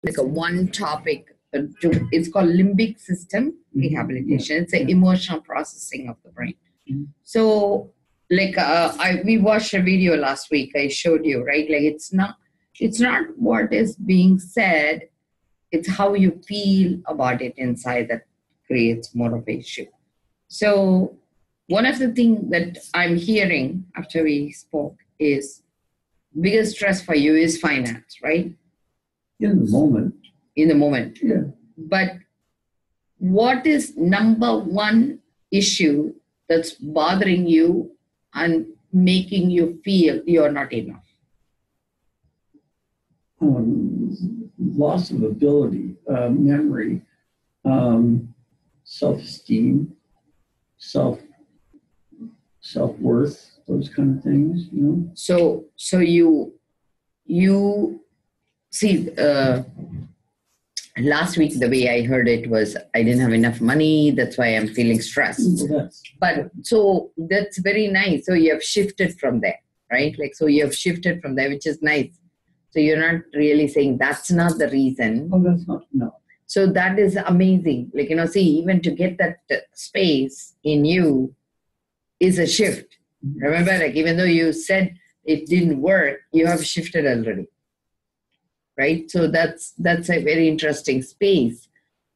like a one topic. It's called limbic system rehabilitation. It's an emotional processing of the brain. So, like we watched a video last week. I showed you, right? Like it's not what is being said. It's how you feel about it inside that creates more of an issue. So, one of the things that I'm hearing after we spoke is biggest stress for you is finance, right? In the moment. In the moment. Yeah. But what is number one issue that's bothering you and making you feel you're not enough? Loss of ability, memory, self-esteem, self-worth, those kind of things, you know. So you see, last week the way I heard it was I didn't have enough money, that's why I'm feeling stressed. But so that's very nice. So you have shifted from there, right? Like, so you have shifted from there, which is nice. So you're not really saying that's not the reason. Oh, that's not, no. So that is amazing. Like, see, even to get that space in you is a shift. Remember, like, even though you said it didn't work, you have shifted already. Right? So that's a very interesting space.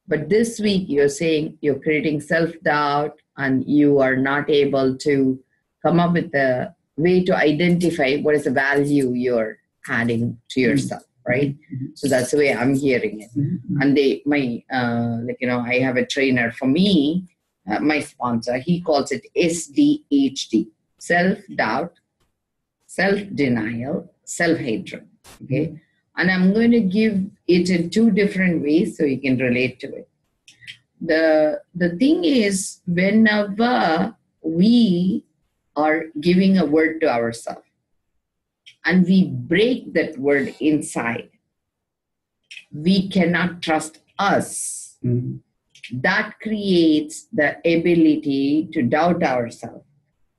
But this week you're saying you're creating self-doubt and you are not able to come up with a way to identify what is the value you're adding to yourself, right? So that's the way I'm hearing it. And I have a trainer for me, my sponsor, he calls it SDHD, self-doubt, self-denial, self-hatred, okay? And I'm going to give it in two different ways so you can relate to it. The thing is, whenever we are giving a word to ourselves and we break that word inside, we cannot trust us. That creates the ability to doubt ourselves.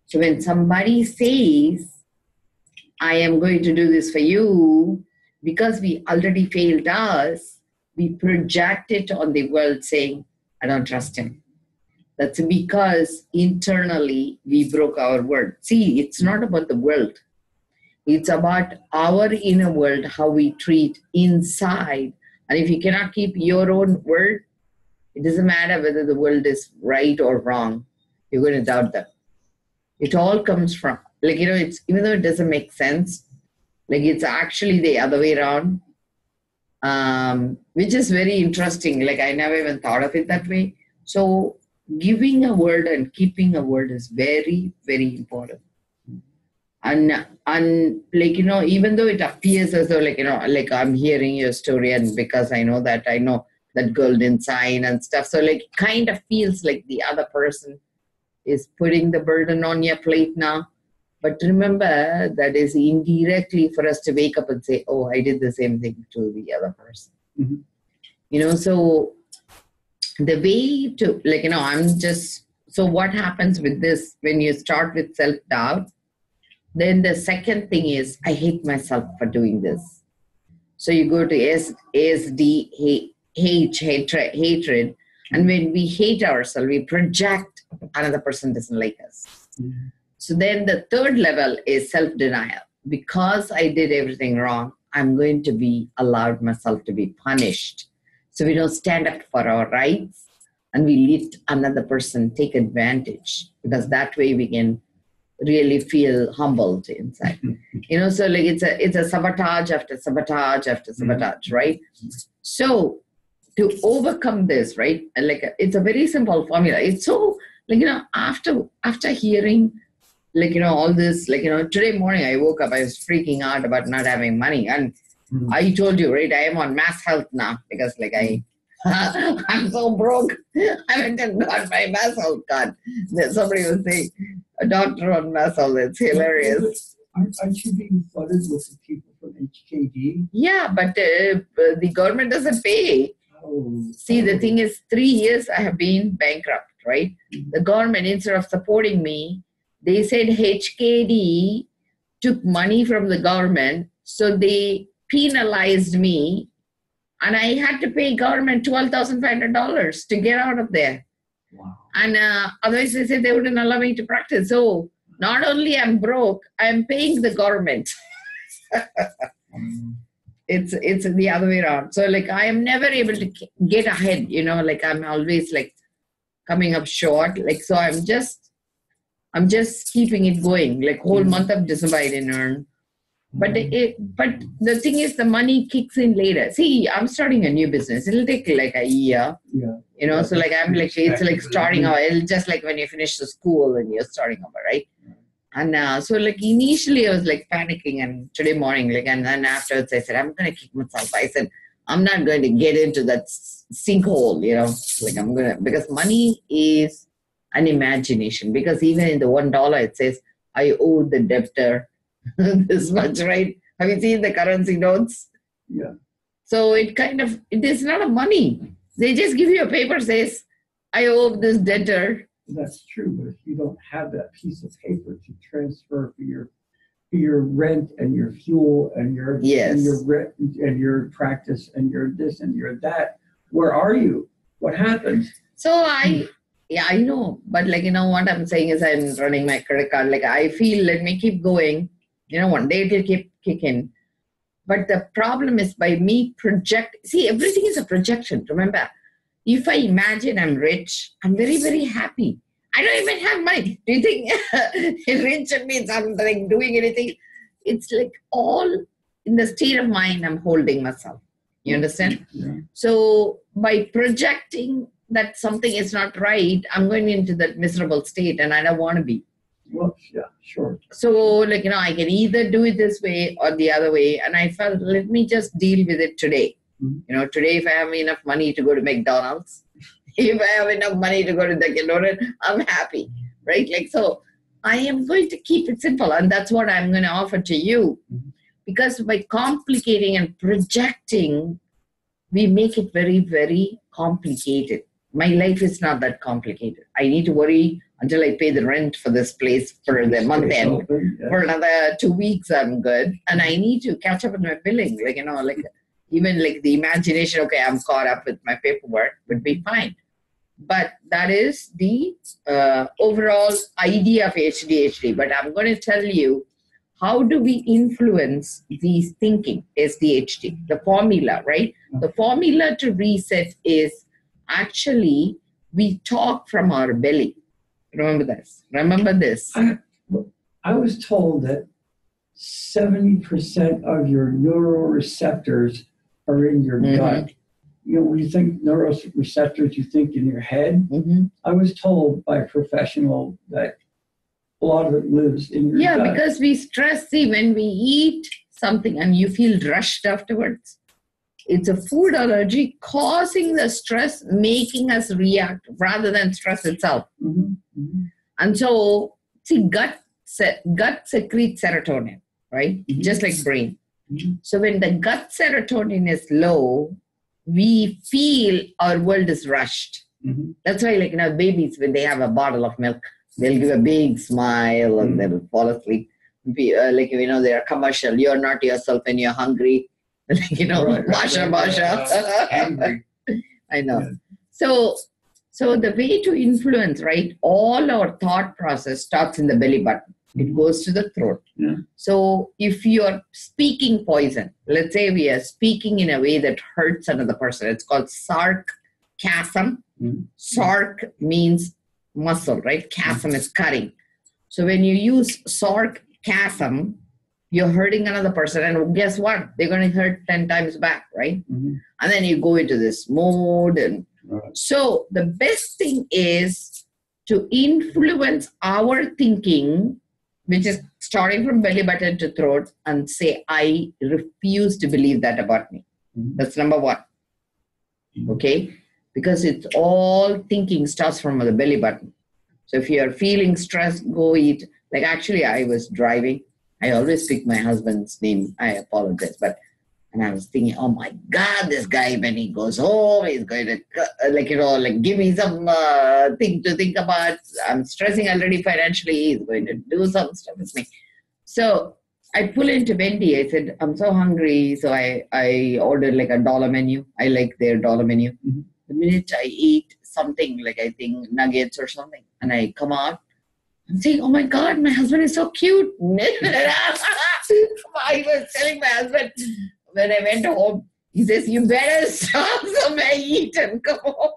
So when somebody says, I am going to do this for you, because we already failed us, we project it on the world saying, I don't trust him. That's because internally we broke our word. See, it's not about the world. It's about our inner world, how we treat inside. And if you cannot keep your own word, it doesn't matter whether the world is right or wrong. You're going to doubt them. It all comes from, it's, even though it doesn't make sense, like it's actually the other way around, which is very interesting. Like I never even thought of it that way. So giving a word and keeping a word is very, very important. And even though it appears as though like I'm hearing your story and because I know that golden sign and stuff. So like kind of feels like the other person is putting the burden on your plate now. But remember, that is indirectly for us to wake up and say, oh, I did the same thing to the other person. So the way to, so what happens with this, when you start with self-doubt, then the second thing is, I hate myself for doing this. So you go to SDH, hatred. And when we hate ourselves, we project another person doesn't like us. So then the third level is self-denial. Because I did everything wrong, I'm going to be allowed myself to be punished. So we don't stand up for our rights and we let another person take advantage, because that way we can really feel humbled inside. So like it's a sabotage after sabotage after sabotage, right? So to overcome this, right? Like it's a very simple formula. It's so after hearing all this, today morning I woke up, I was freaking out about not having money. And I told you, right, I am on mass health now because I'm so broke. I went and got my mass health card. Somebody was saying, a doctor on mass health, it's hilarious. Aren't you being flooded with the people from HKD? Yeah, but the government doesn't pay. See, the thing is, 3 years I have been bankrupt, right? The government, instead of supporting me, they said HKD took money from the government, so they penalized me And I had to pay government $12,500 to get out of there. Wow. And otherwise they said they wouldn't allow me to practice. So not only I'm broke, I'm paying the government. It's the other way around. So like I am never able to get ahead, like I'm always like coming up short. Like, so I'm just keeping it going. Like whole month of December I didn't earn. But the thing is, the money kicks in later. See, I'm starting a new business. It'll take like a year. Yeah. So like I'm like, it's like starting out. It'll just like when you finish the school and you're starting over, right? And so like initially I was like panicking, and today morning, like, and then afterwards I said, I'm going to kick myself. I said, I'm not going to get into that sinkhole, like I'm going to, because money is an imagination. Because even in the $1, it says, I owe the debtor this much, right? Have you seen the currency notes? Yeah. So it is not a money. They just give you a paper says, I owe this debtor. That's true, but if you don't have that piece of paper to transfer for your rent and your fuel and your rent and your practice and your this and your that, where are you? What happens? So I know, but like what I'm saying is I'm running my credit card. Like I feel, let me keep going. One day it'll keep kicking. But the problem is by me see, everything is a projection. Remember, if I imagine I'm rich, I'm very, very happy. I don't even have money. Do you think rich means I'm like doing anything? It's like all in the state of mind I'm holding myself. You understand? Yeah. So by projecting that something is not right, I'm going into that miserable state, and I don't want to be. Well, yeah, sure. So like, I can either do it this way or the other way. And I felt, let me just deal with it today. Mm-hmm. Today, if I have enough money to go to McDonald's, if I have enough money to go to the Donut, I'm happy, right? Like, so I am going to keep it simple. And that's what I'm going to offer to you. Mm-hmm. Because by complicating and projecting, we make it very, very complicated. My life is not that complicated. I need to worry until I pay the rent for this place for the month end. Yeah. For another 2 weeks, I'm good. And I need to catch up with my billing. Like, like even like the imagination, okay, I'm caught up with my paperwork, would be fine. But that is the overall idea of HDHD. But I'm going to tell you, how do we influence these thinking, SDHD, the formula, right? The formula to reset is actually we talk from our belly. Remember this. I was told that 70% of your neuroreceptors are in your gut. When you think neuroreceptors, you think in your head. I was told by a professional that a lot of it lives in your gut. Yeah, because we stress. See, when we eat something and you feel rushed afterwards, it's a food allergy causing the stress, making us react rather than stress itself. And so, see, gut secretes serotonin, right? Just like brain. So when the gut serotonin is low, we feel our world is rushed. That's why, like, babies, when they have a bottle of milk, they'll give a big smile and they'll fall asleep. They're commercial. You're not yourself when you're hungry. Basha. Angry. I know. Yeah. So the way to influence, right? All our thought process starts in the belly button. It goes to the throat. Yeah. So if you're speaking poison, let's say we are speaking in a way that hurts another person, it's called sarcasm. Sarc means muscle, right? Chasm is cutting. So when you use sarcasm, you're hurting another person, and guess what? They're going to hurt 10 times back, right? And then you go into this mode. And so the best thing is to influence our thinking, which is starting from belly button to throat, and say, I refuse to believe that about me. That's number one. Okay? Because it's all thinking starts from the belly button. So if you're feeling stressed, go eat. Like, actually, I was driving. I always pick my husband's name. I apologize. And I was thinking, oh my God, this guy, when he goes home, he's going to, give me some thing to think about. I'm stressing already financially. He's going to do some stuff with me. So I pull into Wendy. I said, I'm so hungry. So I ordered like a dollar menu. I like their dollar menu. Mhm. The minute I eat something, like I think nuggets or something, and I come out, I'm saying, oh my God, my husband is so cute. I was telling my husband when I went home, he says, you better stop somewhere, eat and come home.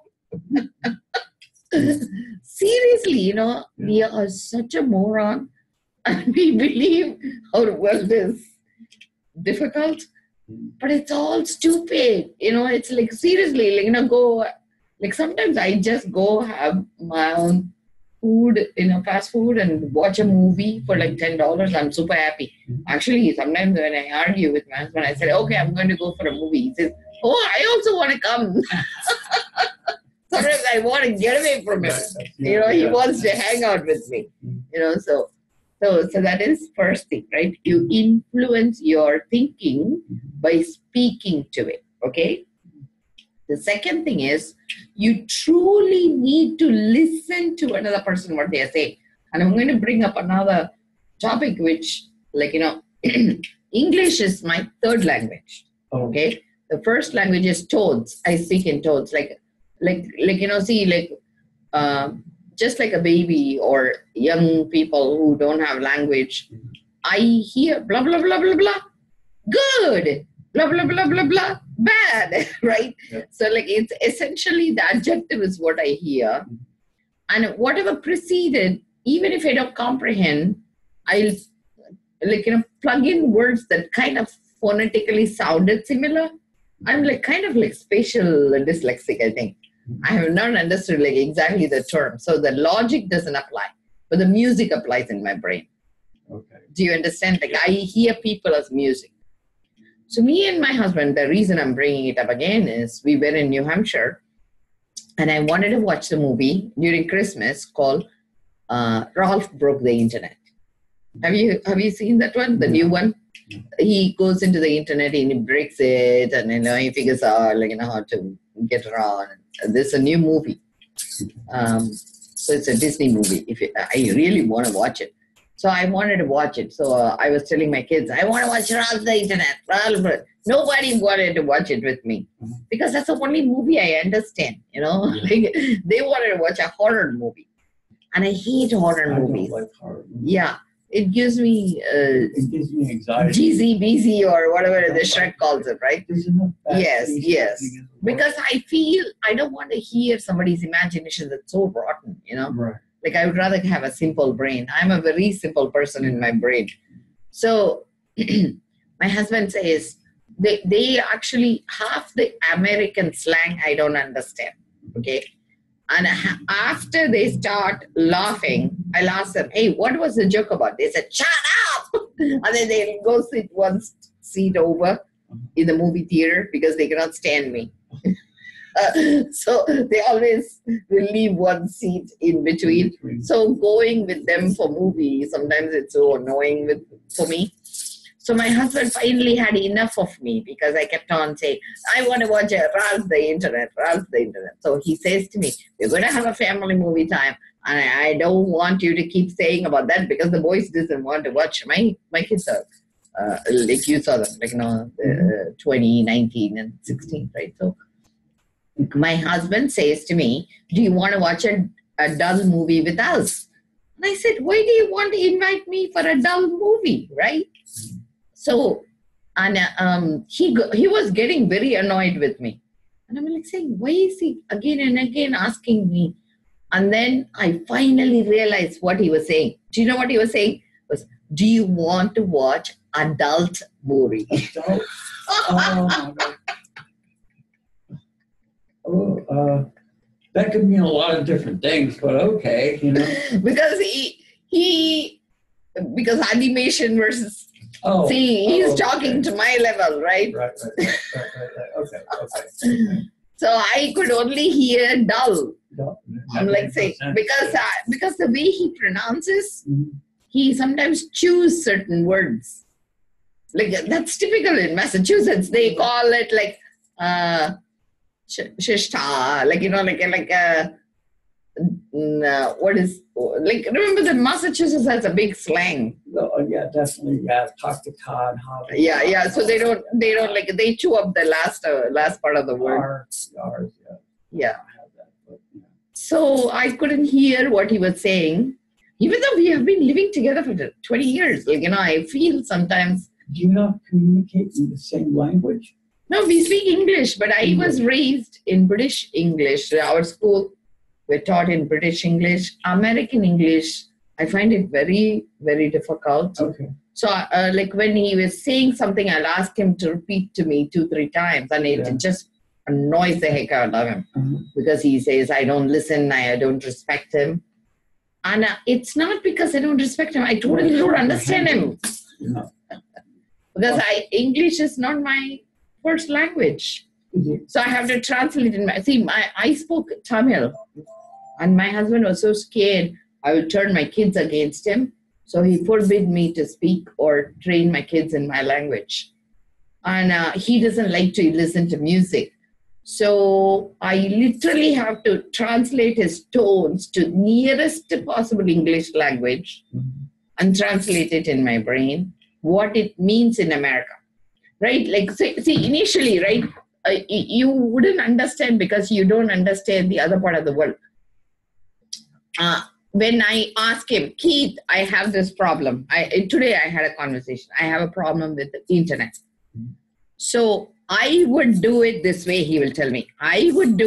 Seriously, we are such a moron and we believe our world is difficult, but it's all stupid. It's like, seriously, go, like sometimes I just go have my own food, fast food and watch a movie for like $10. I'm super happy. Actually, sometimes when I argue with my husband, I said, okay, I'm going to go for a movie. He says, oh, I also want to come. Sometimes I want to get away from him. He wants to hang out with me. So that is first thing, right? You influence your thinking by speaking to it, okay? The second thing is you truly need to listen to another person, what they are saying. And I'm going to bring up another topic, which, English is my third language, okay? The first language is tones. I speak in tones, just like a baby or young people who don't have language, I hear blah, blah, blah, blah, blah, good, blah, blah, blah, blah, blah, bad, right? Yeah. So it's essentially the adjective is what I hear. And whatever preceded, even if I don't comprehend, I'll plug in words that kind of phonetically sounded similar. I'm kind of spatial dyslexic, I think. I have not understood exactly the term. So the logic doesn't apply, but the music applies in my brain. Okay. Do you understand? I hear people as music. So me and my husband, the reason I'm bringing it up again is we were in New Hampshire and I wanted to watch the movie during Christmas called Ralph Broke the Internet. Have you seen that one, the new one? He goes into the internet and he breaks it and he figures out how to get around. There's a new movie. So it's a Disney movie. I really want to watch it. So I wanted to watch it. So I was telling my kids, I want to watch Ralph the Internet. Nobody wanted to watch it with me because that's the only movie I understand. They wanted to watch a horror movie. And I hate horror movies. I don't like horror movies. Yeah. It gives me anxiety. GZBZ or whatever the Shrek calls it, right? Yes. Because I feel I don't want to hear somebody's imagination that's so rotten, Right. I would rather have a simple brain. I'm a very simple person in my brain. So my husband says they actually, half the American slang I don't understand, okay? And after they start laughing, I'll ask them, hey, what was the joke about? They said, shut up! And then they'll go sit one seat over in the movie theater because they cannot stand me. So they always will leave one seat in between. So going with them for movies, sometimes it's so annoying for me. So my husband finally had enough of me because I kept on saying, I want to watch Ralph the Internet. So he says to me, we're going to have a family movie time. And I don't want you to keep saying about that because the boys doesn't want to watch. My kids are, like you saw them, 20, 19, and 16, right? So my husband says to me, do you want to watch a dull movie with us? And I said, why do you want to invite me for a dull movie, right? So, and he was getting very annoyed with me. And I'm saying, why is he again and again asking me? And then I finally realized what he was saying. Do you know what he was saying? Was, do you want to watch adult movie? Adult? Oh, my God. That could mean a lot of different things, but okay, Because animation versus... he's talking to my level, right? Right. Okay. So I could only hear dull. I'm saying, because the way he pronounces, he sometimes chooses certain words. That's typical in Massachusetts. They call it shishta, what is, like, remember that Massachusetts has a big slang. Oh, yeah, definitely. Yeah, talk to Todd. Yeah. So they don't like, they chew up the last part of the word. Ours, yeah. So I couldn't hear what he was saying, even though we have been living together for 20 years. Like, I feel sometimes. Do you not communicate in the same language? No, we speak English, but I was raised in British English. Our school, we're taught in British English. American English, I find it very, very difficult. Okay. So, like, when he was saying something, I'll ask him to repeat to me 2-3 times, and it just annoys the heck out of him because he says, I don't listen, I don't respect him. And it's not because I don't respect him. I totally don't understand him. Because English is not my first language. So I have to translate it. I spoke Tamil, and my husband was so scared I would turn my kids against him. So he forbid me to speak or train my kids in my language. And he doesn't like to listen to music. So I literally have to translate his tones to nearest possible English language and translate it in my brain, what it means in America, right? Like, see, initially, right, you wouldn't understand because you don't understand the other part of the world. When I ask him, Keith, I have this problem. Today I had a conversation. I have a problem with the internet. So I would do it this way, he will tell me. I would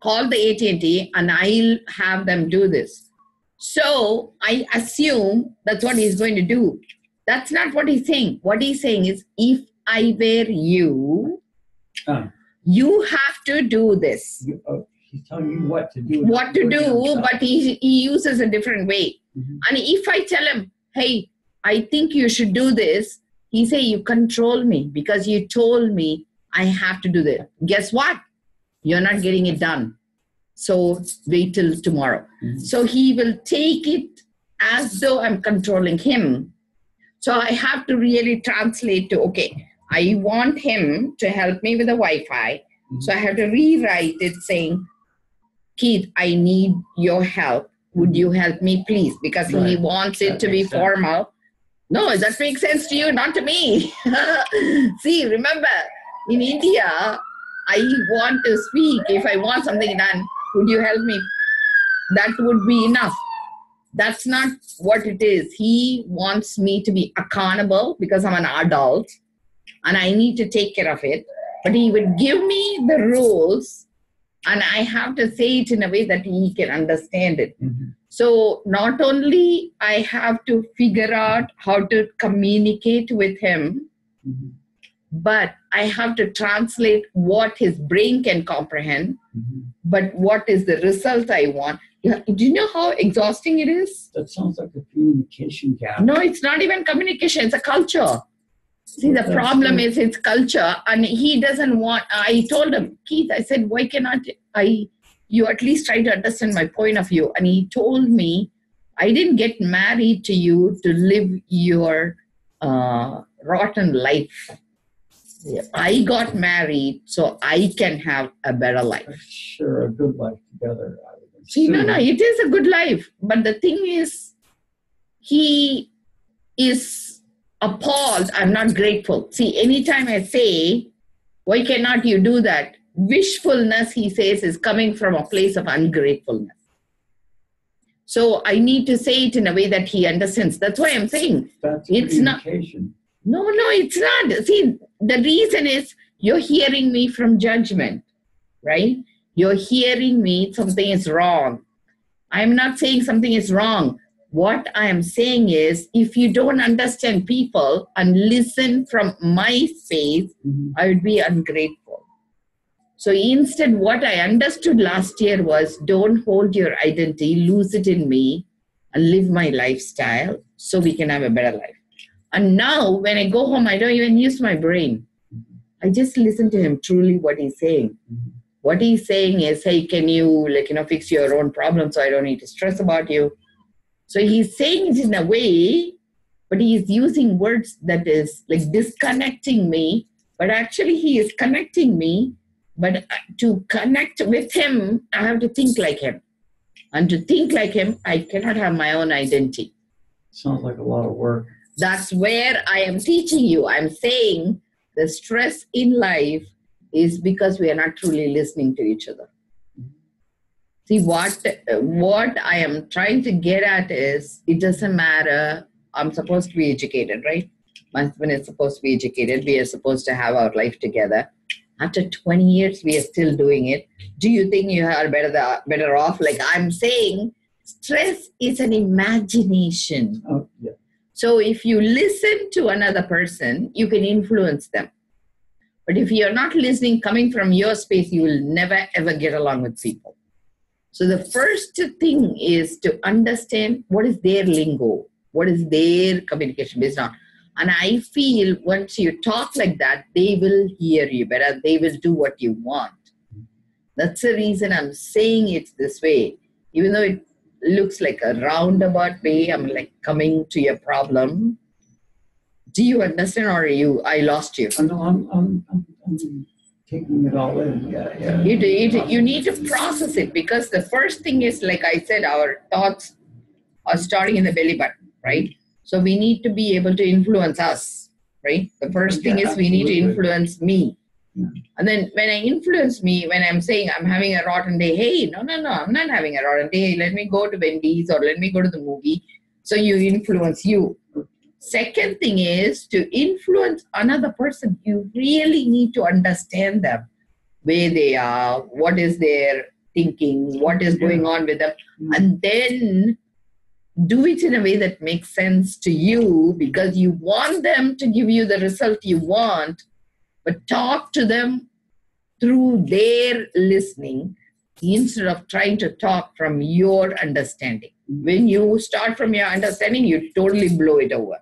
call the AT&T and I'll have them do this. So I assume that's what he's going to do. That's not what he's saying. What he's saying is, if I were you, you have to do this. He's telling you what to do. What to do, but he uses a different way. And if I tell him, hey, I think you should do this, he say, you control me because you told me I have to do this. Guess what? You're not getting it done. So wait till tomorrow. So he will take it as though I'm controlling him. So I have to really translate to, okay, I want him to help me with the Wi-Fi. So I have to rewrite it saying, Keith, I need your help. Would you help me, please? Because he wants it to be formal. No, that makes sense to you, not to me. See, remember, in India, I want to speak. If I want something done, would you help me? That would be enough. That's not what it is. He wants me to be accountable because I'm an adult and I need to take care of it. But he would give me the rules and I have to say it in a way that he can understand it. So not only I have to figure out how to communicate with him, but I have to translate what his brain can comprehend, but what is the result I want. Do you know how exhausting it is? That sounds like a communication gap. No, it's not even communication. It's a culture. See, the problem is it's culture, and he doesn't want. I told him, Keith, I said, why cannot you at least try to understand my point of view? And he told me, I didn't get married to you to live your rotten life. I got married so I can have a better life. Sure, a good life together. See, no, it is a good life. But the thing is, he is appalled. I'm not grateful. See, anytime I say, why cannot you do that? Wishfulness, he says, is coming from a place of ungratefulness. So I need to say it in a way that he understands. That's why I'm saying it's not. No, it's not. See, the reason is you're hearing me from judgment, right? You're hearing me, something is wrong. I'm not saying something is wrong. What I am saying is, if you don't understand people and listen from my space, I would be ungrateful. So instead, what I understood last year was, don't hold your identity, lose it in me, and live my lifestyle so we can have a better life. And now, when I go home, I don't even use my brain. I just listen to him truly what he's saying. What he's saying is, hey, can you fix your own problem so I don't need to stress about you? So he's saying it in a way, but he's using words that is like disconnecting me, but actually he is connecting me. But to connect with him, I have to think like him. And to think like him, I cannot have my own identity. Sounds like a lot of work. That's where I am teaching you. I'm saying the stress in life is because we are not truly listening to each other. See, what I am trying to get at is, it doesn't matter. I'm supposed to be educated, right? My husband is supposed to be educated. We are supposed to have our life together. After 20 years, we are still doing it. Do you think you are better off? Like I'm saying, stress is an imagination. Oh, yeah. So if you listen to another person, you can influence them. But if you're not listening, coming from your space, you will never, ever get along with people. So the first thing is to understand what is their lingo, what is their communication based on. And I feel once you talk like that, they will hear you better. They will do what you want. That's the reason I'm saying it this way. Even though it looks like a roundabout way, I'm like coming to your problem. Do you understand, or I lost you? No, I'm taking it all in. Yeah. You need to process it, because the first thing is, like I said, our thoughts are starting in the belly button, right? So we need to be able to influence us, right? The first thing is we need to influence me. Yeah. And then when I influence me, when I'm saying I'm having a rotten day, hey, no, I'm not having a rotten day. Let me go to Wendy's or let me go to the movie. So you influence you. Second thing is to influence another person. You really need to understand them, where they are, what is their thinking, what is going on with them, and then do it in a way that makes sense to you, because you want them to give you the result you want, but talk to them through their listening instead of trying to talk from your understanding. When you start from your understanding, you totally blow it over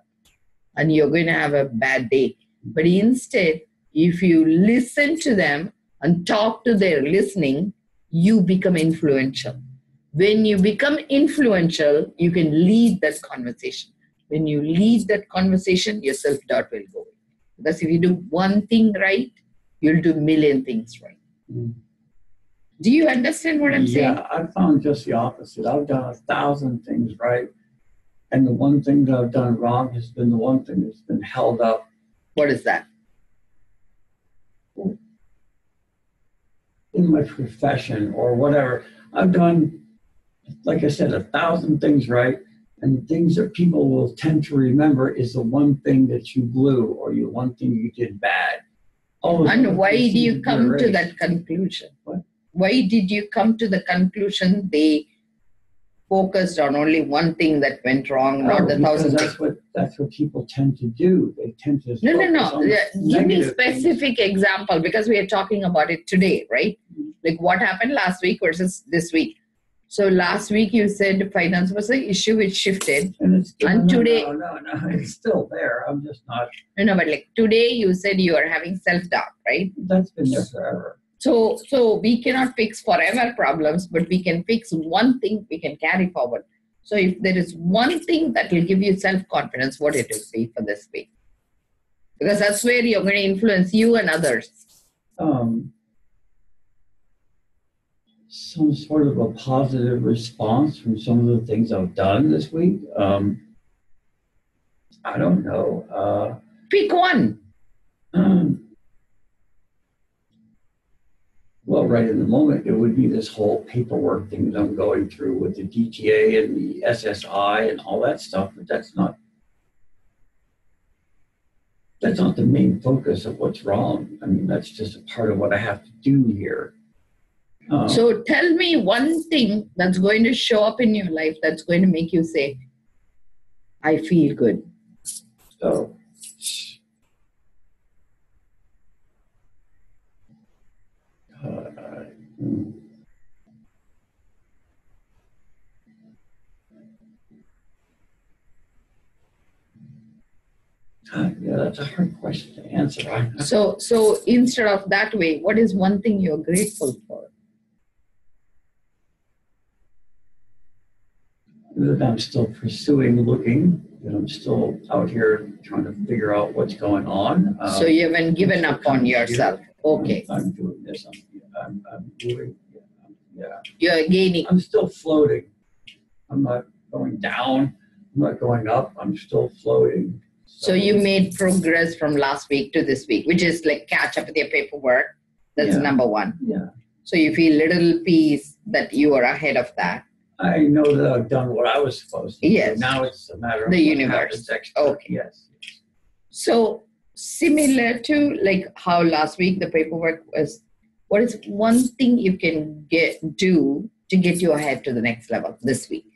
and you're going to have a bad day. But instead, if you listen to them and talk to their listening, you become influential. When you become influential, you can lead that conversation. When you lead that conversation, your self-doubt will go away. Because if you do one thing right, you'll do a million things right. Do you understand what I'm saying? Yeah, I found just the opposite. I've done 1,000 things right, and the one thing that I've done wrong has been the one thing that's been held up. What is that? In my profession or whatever, I've done, like I said, 1,000 things right, and the things that people will tend to remember is the one thing that you blew or the one thing you did bad. And why do you come to that conclusion? What? Why did you come to the conclusion they focused on only one thing that went wrong, not the 1,000 things? That's what people tend to do. They tend to No. Give me a specific example, because we are talking about it today, right? Like what happened last week versus this week. So last week you said finance was an issue which shifted, and today no, it's still there. I'm just not. No, but like today you said you are having self-doubt, right? That's been there forever. So we cannot fix forever problems, but we can fix one thing we can carry forward. So if there is one thing that will give you self-confidence, what it will be for this week? Because that's where you're going to influence you and others. Some sort of a positive response from some of the things I've done this week. I don't know. Pick one. Well, right in the moment, it would be this whole paperwork thing that I'm going through with the DTA and the SSI and all that stuff, but that's not the main focus of what's wrong. I mean, that's just a part of what I have to do here. So tell me one thing that's going to show up in your life that's going to make you say, I feel good. So, yeah, that's a hard question to answer. So instead of that way, what is one thing you're grateful for? That I'm still looking, that I'm still out here trying to figure out what's going on. So you haven't given up on yourself. Okay. I'm doing this. I'm Yeah. You're gaining. I'm still floating. I'm not going down. I'm not going up. I'm still floating. So you made progress from last week to this week, which is like catch up with your paperwork. That's number one. Yeah. So you feel little peace that you are ahead of that. I know that I've done what I was supposed to do. Yes. Now it's a matter of the universe. Okay. Yes. So similar to like how last week the paperwork was, what is one thing you can do to get you ahead to the next level this week?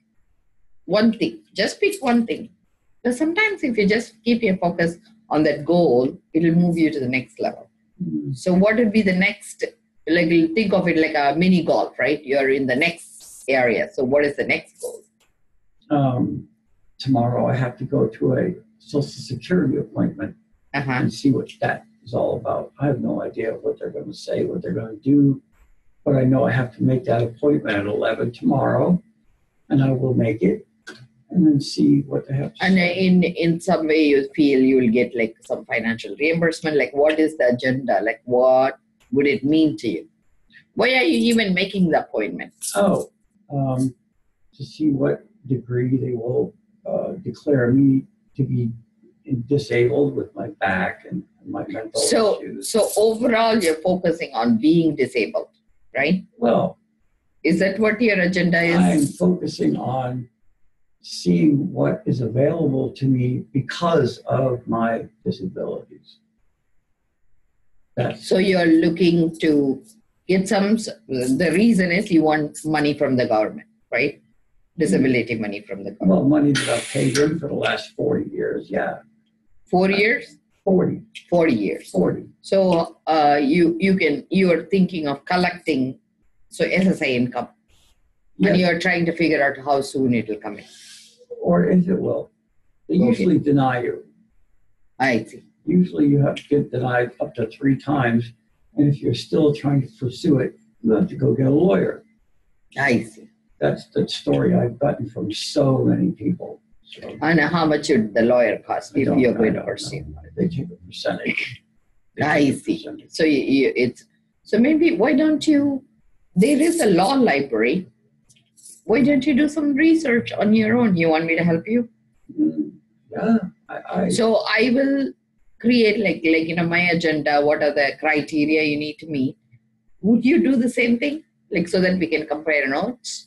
One thing. Just pick one thing. Because sometimes if you just keep your focus on that goal, it will move you to the next level. Mm-hmm. So what would be the next, like think of it like a mini golf, right? You're in the next area. So what is the next goal? Tomorrow I have to go to a Social Security appointment and see what that is all about. I have no idea what they're going to say, what they're going to do, but I know I have to make that appointment at 11 tomorrow, and I will make it. And then see what they have to say. And in some way you feel you will get like some financial reimbursement. Like what is the agenda? Like what would it mean to you? Why are you even making the appointment? To see what degree they will declare me to be disabled with my back and my mental issues. So overall you're focusing on being disabled, right? Well, is that what your agenda is? I'm focusing on seeing what is available to me because of my disabilities. So you're looking to get the reason is you want money from the government, right? Disability money from the government. Well, money that I've paid in for the last 40 years, yeah. 4 years? 40. 40 years. 40. So you are thinking of collecting, so SSI income. Yes. And you're trying to figure out how soon it will come in. Or if it will. They usually deny you. I see. Usually you have to get denied up to 3 times. And if you're still trying to pursue it, you have to go get a lawyer. I see. That's the story I've gotten from so many people. So, and how much would the lawyer cost if you're going to pursue? They take a percentage. I see. So so maybe why don't you, there is a law library. Why don't you do some research on your own? You want me to help you? Yeah. So I will create like my agenda. What are the criteria you need to meet? Would you do the same thing? Like so that we can compare notes?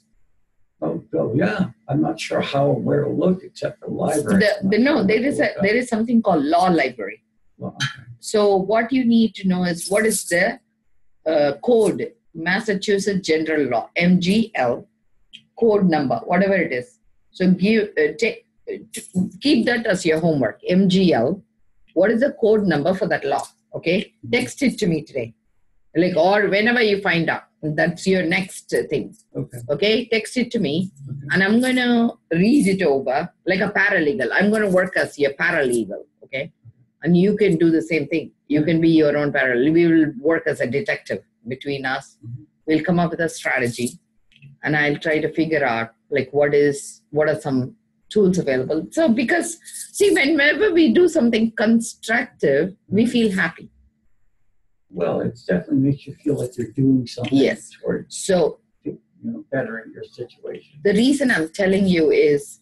Oh yeah. I'm not sure where to look except the library. There is something called law library. Well, okay. So what you need to know is what is the code, Massachusetts General Law, MGL. Code number, whatever it is. So keep that as your homework. MGL. What is the code number for that law? Okay. Text it to me today. Or whenever you find out. That's your next thing. Okay. Text it to me. Okay. And I'm going to read it over like a paralegal. I'm going to work as your paralegal. Okay. And you can do the same thing. You can be your own paralegal. We will work as a detective between us. We'll come up with a strategy. And I'll try to figure out what are some tools available. So because whenever we do something constructive, we feel happy. Well, it definitely makes you feel like you're doing something. Yes. Towards bettering your situation. The reason I'm telling you is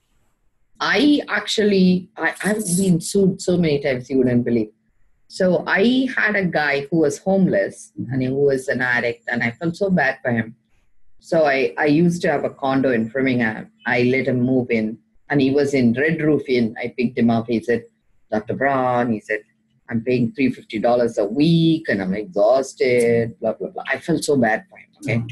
I've been sued so many times you wouldn't believe. So I had a guy who was homeless and who was an addict, and I felt so bad for him. So I used to have a condo in Framingham. I let him move in, and he was in Red Roof Inn. I picked him up. He said, Dr. Brown, he said, I'm paying $350 a week, and I'm exhausted, blah, blah, blah. I felt so bad for him, okay?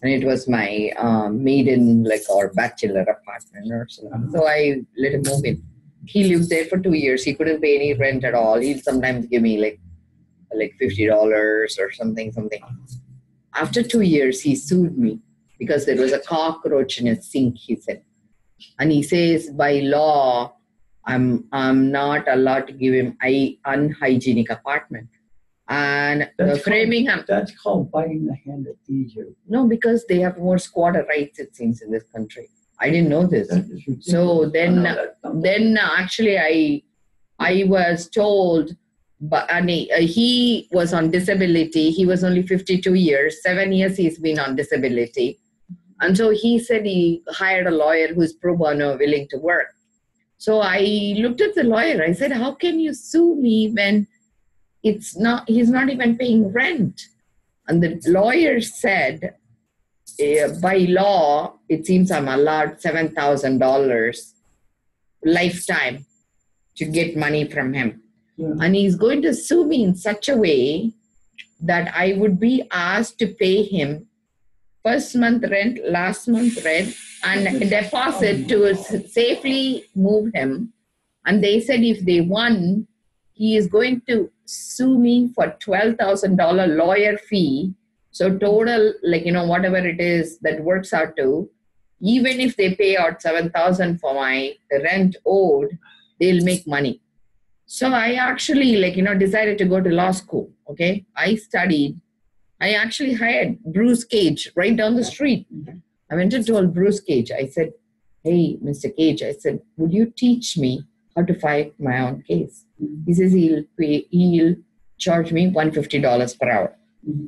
And it was my maiden, or bachelor apartment or something. So I let him move in. He lived there for 2 years. He couldn't pay any rent at all. He'd sometimes give me $50 or something. After 2 years, he sued me because there was a cockroach in his sink, he said. And he says, by law, I'm not allowed to give him an unhygienic apartment. And Framingham. That's called biting the hand that feeds you. No, because they have more squatter rights, it seems, in this country. I didn't know this. So then actually I was told, but he was on disability. He was only 52 years. 7 years he's been on disability. And so he said he hired a lawyer who's pro bono, willing to work. So I looked at the lawyer. I said, how can you sue me when he's not even paying rent? And the lawyer said, by law, it seems I'm allowed $7,000 lifetime to get money from him. Yeah. And he's going to sue me in such a way that I would be asked to pay him first month rent, last month rent, and a deposit to safely move him. And they said if they won, he is going to sue me for $12,000 lawyer fee. So total, whatever it is that works out to, even if they pay out $7,000 for my rent owed, they'll make money. So I actually, decided to go to law school. Okay, I studied. I actually hired Bruce Cage right down the street. I went and told Bruce Cage. I said, "Hey, Mr. Cage," I said, "would you teach me how to fight my own case?" He says he'll charge me $150 per hour.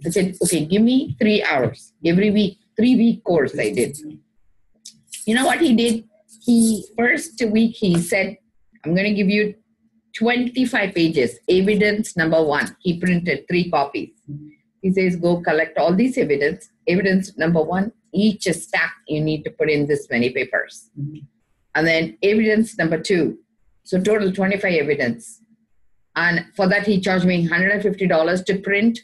I said, "Okay, give me 3 hours every week, 3-week course." I did. You know what he did? First week he said, "I'm going to give you 25 pages, evidence number 1. He printed 3 copies. He says, go collect all these evidence. Evidence number 1, each stack you need to put in this many papers. And then evidence number 2. So total 25 evidence. And for that, he charged me $150 to print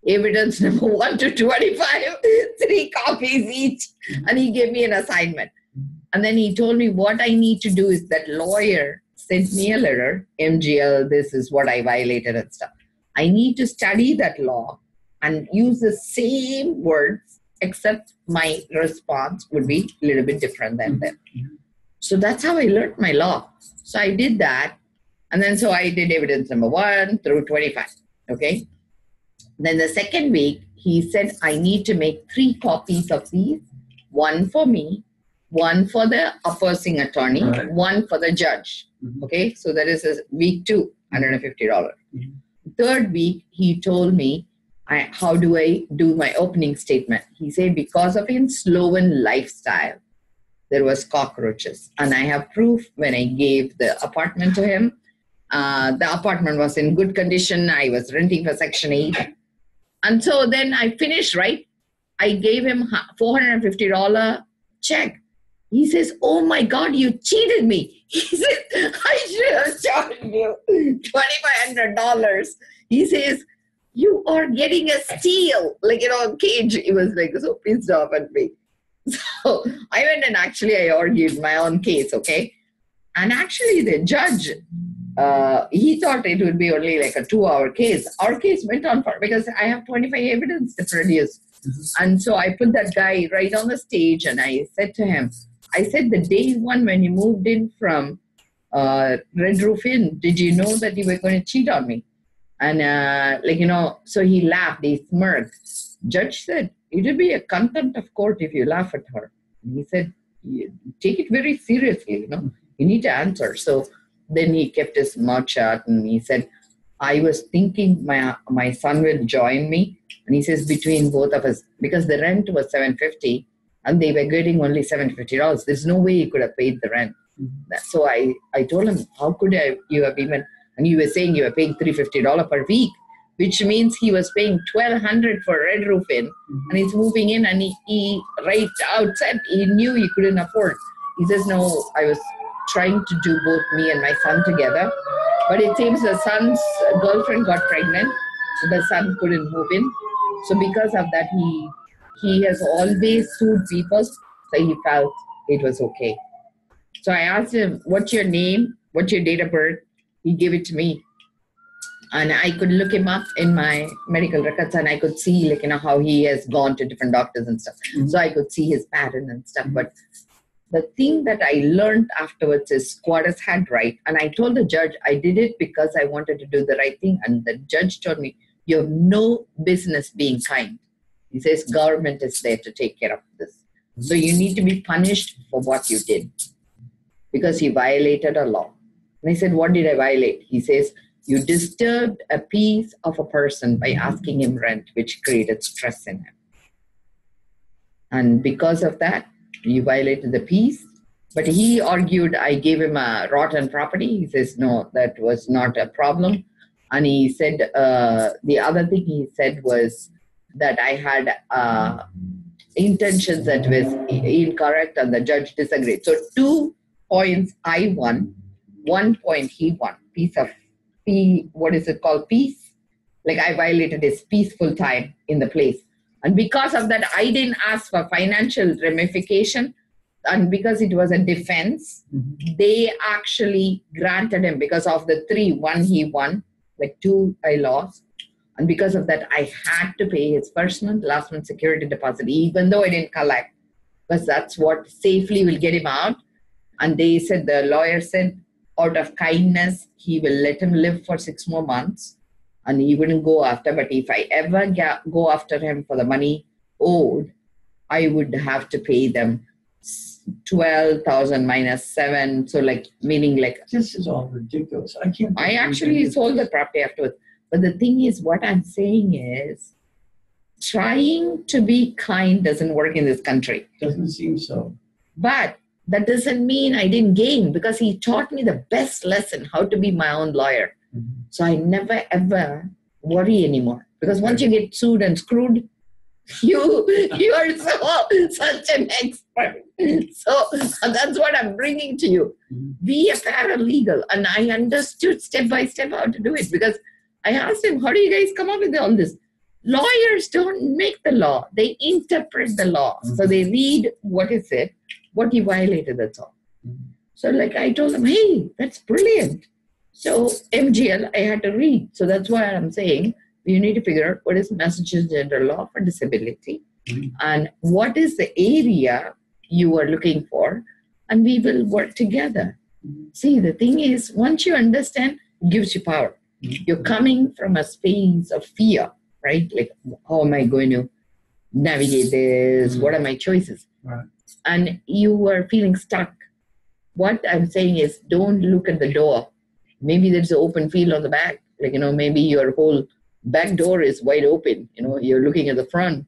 evidence number 1 to 25, 3 copies each. And he gave me an assignment. And then he told me what I need to do is that lawyer sent me a letter, MGL, this is what I violated and stuff. I need to study that law and use the same words, except my response would be a little bit different than them. So that's how I learned my law. So I did that. And then so I did evidence number 1 through 25. Okay. Then the second week, he said, I need to make 3 copies of these, 1 for me, 1 for the opposing attorney, right, 1 for the judge. Okay. So that is week 2, $150. Third week, he told me, how do I do my opening statement? He said, because of his Sloven lifestyle, there was cockroaches. And I have proof when I gave the apartment to him. The apartment was in good condition. I was renting for Section 8. And so then I finished, right? I gave him $450 check. He says, oh my God, you cheated me. He says, I should have charged you $2,500. He says, you are getting a steal. Cage, he was so pissed off at me. So I went and I argued my own case, okay? And actually the judge, he thought it would be only a 2-hour case. Our case went on for, because I have 25 evidence to produce. And so I put that guy right on the stage and I said to him, I said, the day 1 when you moved in from Red Roof Inn, did you know that you were going to cheat on me? And, so he laughed, he smirked. Judge said, it would be a contempt of court if you laugh at her. And he said, take it very seriously, you need to answer. So then he kept his mouth shut and he said, I was thinking my son will join me. And he says, between both of us, because the rent was $750 and they were getting only $750. There's no way he could have paid the rent. So I told him, how could you have even, and you were saying you were paying $350 per week, which means he was paying $1,200 for Red Roof Inn, and he's moving in, and he right outside, he knew he couldn't afford. He says, no, I was trying to do both me and my son together, but it seems the son's girlfriend got pregnant, so the son couldn't move in. So because of that, he has always sued people, so he felt it was okay. So I asked him, what's your name? What's your date of birth? He gave it to me. And I could look him up in my medical records and I could see how he has gone to different doctors and stuff. So I could see his pattern and stuff. But the thing that I learned afterwards is squatters had right. And I told the judge, I did it because I wanted to do the right thing. And the judge told me, you have no business being kind. He says, government is there to take care of this. So you need to be punished for what you did because he violated a law. And I said, what did I violate? He says, you disturbed a peace of a person by asking him rent, which created stress in him. And because of that, you violated the peace. But he argued I gave him a rotten property. He says, no, that was not a problem. And he said, the other thing he said was that I had intentions that was incorrect and the judge disagreed. So 2 points I won, 1 point he won. What is it called? Peace. Like I violated his peaceful time in the place. And because of that, I didn't ask for financial ramification. And because it was a defense, they actually granted him, because of the 3, 1 he won, like 2 I lost. And because of that, I had to pay his first month, last month security deposit, even though I didn't collect, because that's what safely will get him out. And they said, the lawyer said, out of kindness, he will let him live for 6 more months. And he wouldn't go after. But if I ever go after him for the money owed, I would have to pay them 12,000 minus 7. So like, meaning like, this is all ridiculous. I actually sold the property afterwards. But the thing is, what I'm saying is, trying to be kind doesn't work in this country. Doesn't seem so. But that doesn't mean I didn't gain, because he taught me the best lesson, how to be my own lawyer. So I never ever worry anymore, because once you get sued and screwed, you are such an expert. So that's what I'm bringing to you. Be a paralegal. And I understood step by step how to do it, because I asked him, how do you guys come up with all this? Lawyers don't make the law. They interpret the law. So they read what is it, what you violated, that's all. So like I told him, hey, that's brilliant. So MGL, I had to read. So that's why I'm saying you need to figure out what is Massachusetts General Law for disability and what is the area you are looking for, and we will work together. See, the thing is, once you understand, it gives you power. You're coming from a space of fear, right? Like, how am I going to navigate this? What are my choices? Right. And you are feeling stuck. What I'm saying is, don't look at the door. Maybe there's an open field on the back. Like, maybe your whole back door is wide open. You're looking at the front,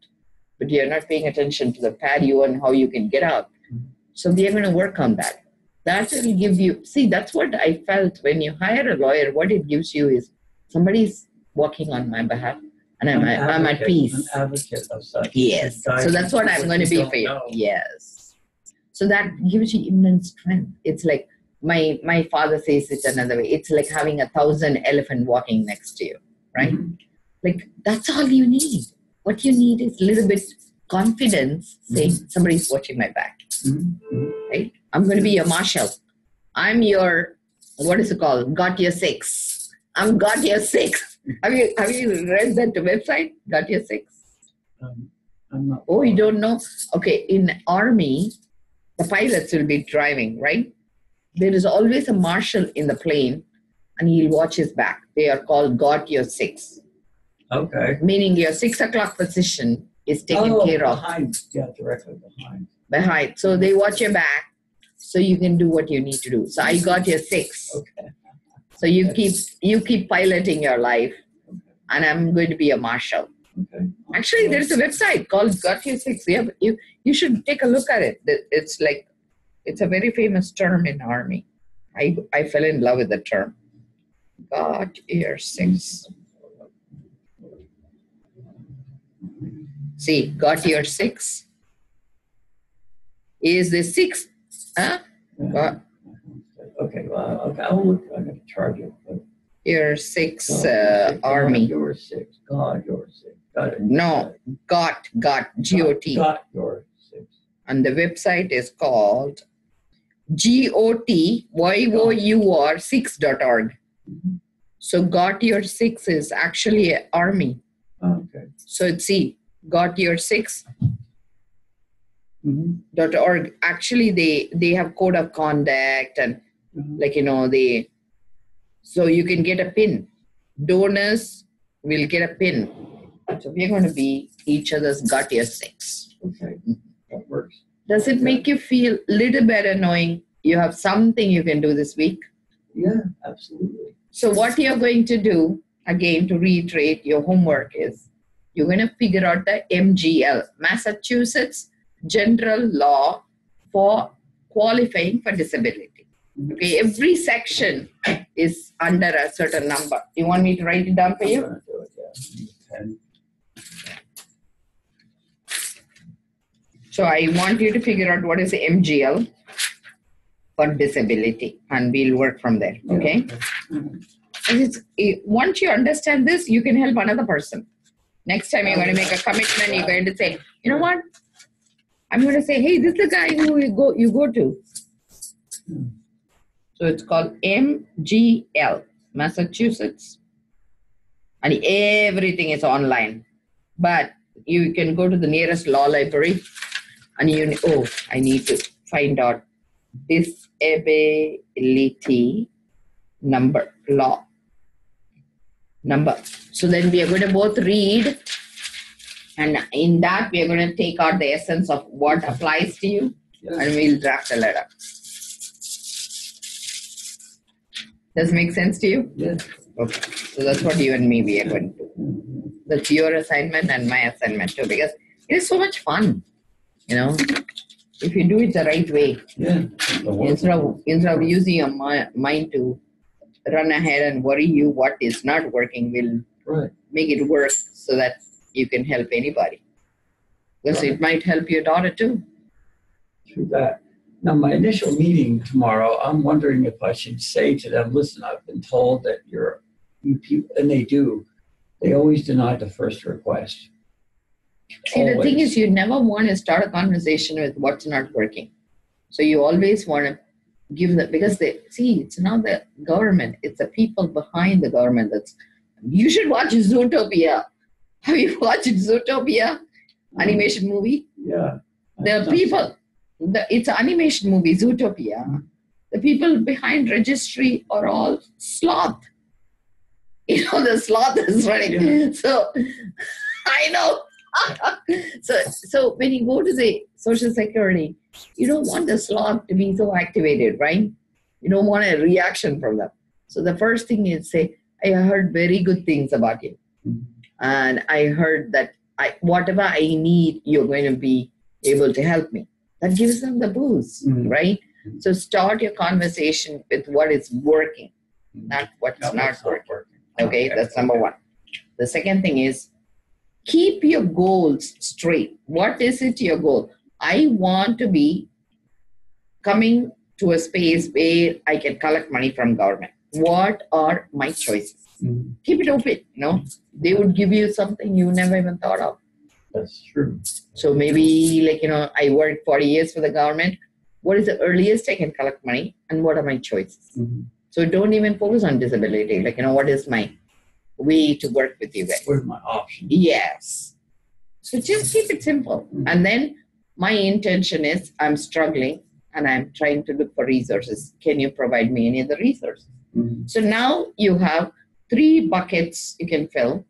but you're not paying attention to the patio and how you can get out. So we are going to work on that. That will give you, see, that's what I felt when you hire a lawyer. What it gives you is somebody's working on my behalf, and I'm at peace. An advocate of such. Yes. So that's what I'm going to be for you. Yes. So that gives you immense strength. It's like, my father says it another way. It's like having 1,000 elephants walking next to you, right? Like, that's all you need. What you need is a little bit confidence, saying somebody's watching my back, right? I'm going to be your marshal. I'm your, what is it called? Got your 6. I'm got your 6. Have you read that website? Got your 6? I'm not. Oh, you don't know? Okay, in Army, the pilots will be driving, right? There is always a marshal in the plane, and he'll watch his back. They are called got your 6. Okay. Meaning your 6 o'clock position is taken care of. Behind. Yeah, directly behind. Behind. So they watch your back, so you can do what you need to do. So I got your 6. Okay. So you keep piloting your life, and I'm going to be a marshal. Okay. Actually, there's a website called Got Your 6. You should take a look at it. It's a very famous term in Army. I fell in love with the term. Got your 6. See, got your 6. Is the 6? Huh? Okay. Well, okay. I'll look. I'm going to charge it. Your 6 Army. Your 6. God, your 6. Got it. No, got G-O-T. Got your 6. And the website is called GOTYOUR6.org. So got your 6 is actually an Army. Okay. So see, got your 6.org. Actually, they have code of conduct and so you can get a pin. Donors will get a pin. So we're going to be each other's got your 6. Okay, that works. Does it make you feel a little better knowing you have something you can do this week? Yeah, absolutely. So what you're going to do, again, to reiterate, your homework is you're going to figure out the MGL, Massachusetts general law for qualifying for disability. Okay, every section is under a certain number. You want me to write it down for you? So I want you to figure out what is MGL for disability, and we'll work from there. Okay. Once you understand this, you can help another person. Next time you're going to make a commitment, you're going to say, you know what? I'm going to say, hey, this is the guy who you go to. So it's called MGL, Massachusetts. And everything is online. But you can go to the nearest law library and I need to find out disability law number. So then we are going to both read, and in that we are going to take out the essence of what applies to you, and we'll draft a letter. Does it make sense to you? Yes. Okay. So that's what you and me we are going to do. That's your assignment and my assignment too, because it is so much fun, if you do it the right way. Yeah. Instead of using your mind to run ahead and worry you what is not working, will make it work so that you can help anybody. Because it might help your daughter too. True that. Now, my initial meeting tomorrow, I'm wondering if I should say to them, listen, I've been told that you people, and they always deny the first request. See, the thing is, you never want to start a conversation with what's not working. So you always want to give them, because it's not the government, it's the people behind the government. You should watch Zootopia. Have you watched Zootopia? Animation movie? Yeah. The people, it's an animation movie, Zootopia. The people behind registry are all sloth. The sloth is running. Yeah. So, I know. So when you go to the Social Security, you don't want the sloth to be so activated, right? You don't want a reaction from them. So the first thing is say, I heard very good things about you. Mm-hmm. And I heard that whatever I need, you're going to be able to help me. That gives them the boost, right? Mm-hmm. So start your conversation with what is working, not what's not working. Okay, that's number one. The second thing is, keep your goals straight. What is it your goal? I want to be coming to a space where I can collect money from government. What are my choices? Mm-hmm. Keep it open, They would give you something you never even thought of. That's true. So maybe I worked 40 years for the government. What is the earliest I can collect money and what are my choices? Mm-hmm. So don't even focus on disability. What is my way to work with you guys? What are my options? Yes. So just keep it simple. Mm-hmm. And then my intention is I'm struggling and I'm trying to look for resources. Can you provide me any of the resources? Mm-hmm. So now you have 3 buckets you can fill,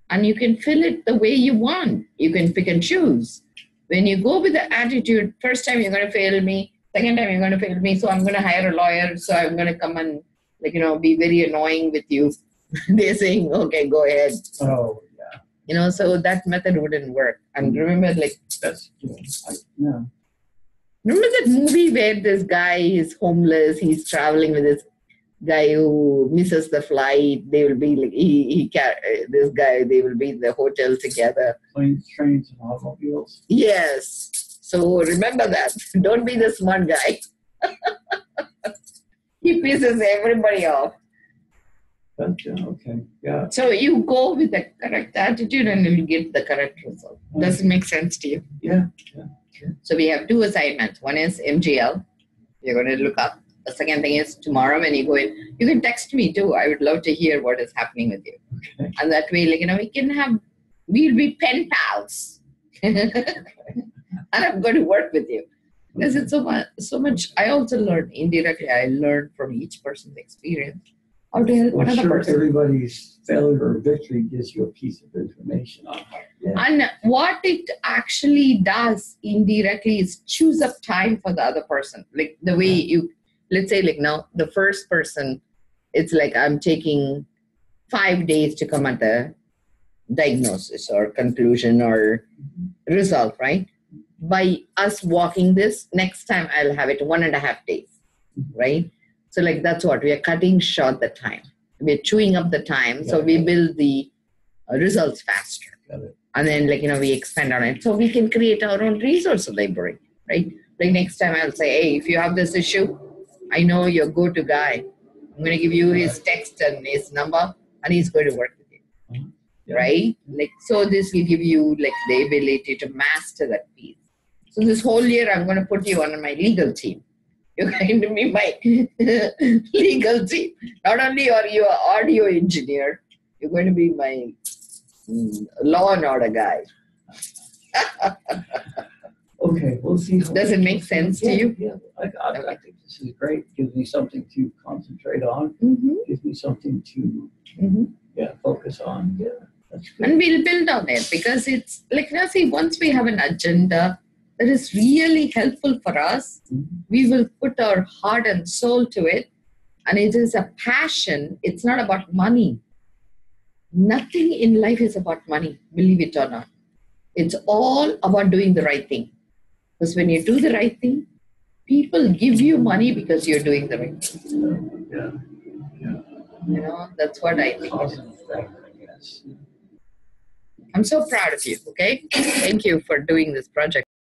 and you can fill it the way you want. You can pick and choose. When you go with the attitude, first time you're going to fail me, second time you're going to fail me, so I'm going to hire a lawyer, so I'm going to come and be very annoying with you. They're saying, okay, go ahead. Oh, yeah. So that method wouldn't work. And remember, that's, remember that movie where this guy is homeless, he's traveling with this guy who misses the flight. They will be they will be in the hotel together. Planes, trains, and automobiles. Yes. So remember that. Don't be the smart guy. He pisses everybody off. Okay. Yeah. So you go with the correct attitude and you'll get the correct result. Does it make sense to you? Yeah. So we have 2 assignments. One is MGL. You're going to look up. The second thing is tomorrow when you go in, you can text me too. I would love to hear what is happening with you. Okay. And that way, we'll be pen pals. And I'm going to work with you. Because it's so much. I also learned indirectly. I learned from each person's experience how to help another person. Everybody's failure or victory gives you a piece of information on how. Yeah. And what it actually does indirectly is choose up time for the other person. Like the way you, let's say now, the first person, it's like I'm taking 5 days to come at the diagnosis or conclusion or result, right? by us walking this, next time I'll have it 1.5 days, right? So like that's what we are cutting short the time. We're chewing up the time, so we build the results faster. And then we expand on it. So we can create our own resource library, right? Like next time I'll say, hey, if you have this issue, I know your go-to guy. I'm going to give you his text and his number, and he's going to work with you, right? So this will give you the ability to master that piece. So this whole year, I'm going to put you on my legal team. You're going to be my legal team. Not only are you an audio engineer, you're going to be my law and order guy. Okay, we'll see. Does it make sense to you? Yeah, I think this is great. Gives me something to concentrate on. Gives me something to focus on. Yeah, that's good. And we'll build on it because it's once we have an agenda that is really helpful for us, we will put our heart and soul to it. And it is a passion. It's not about money. Nothing in life is about money, believe it or not. It's all about doing the right thing. Because when you do the right thing, people give you money because you're doing the right thing. Yeah. That's what I think. Cause and effect, I guess. I'm so proud of you, okay? Thank you for doing this project.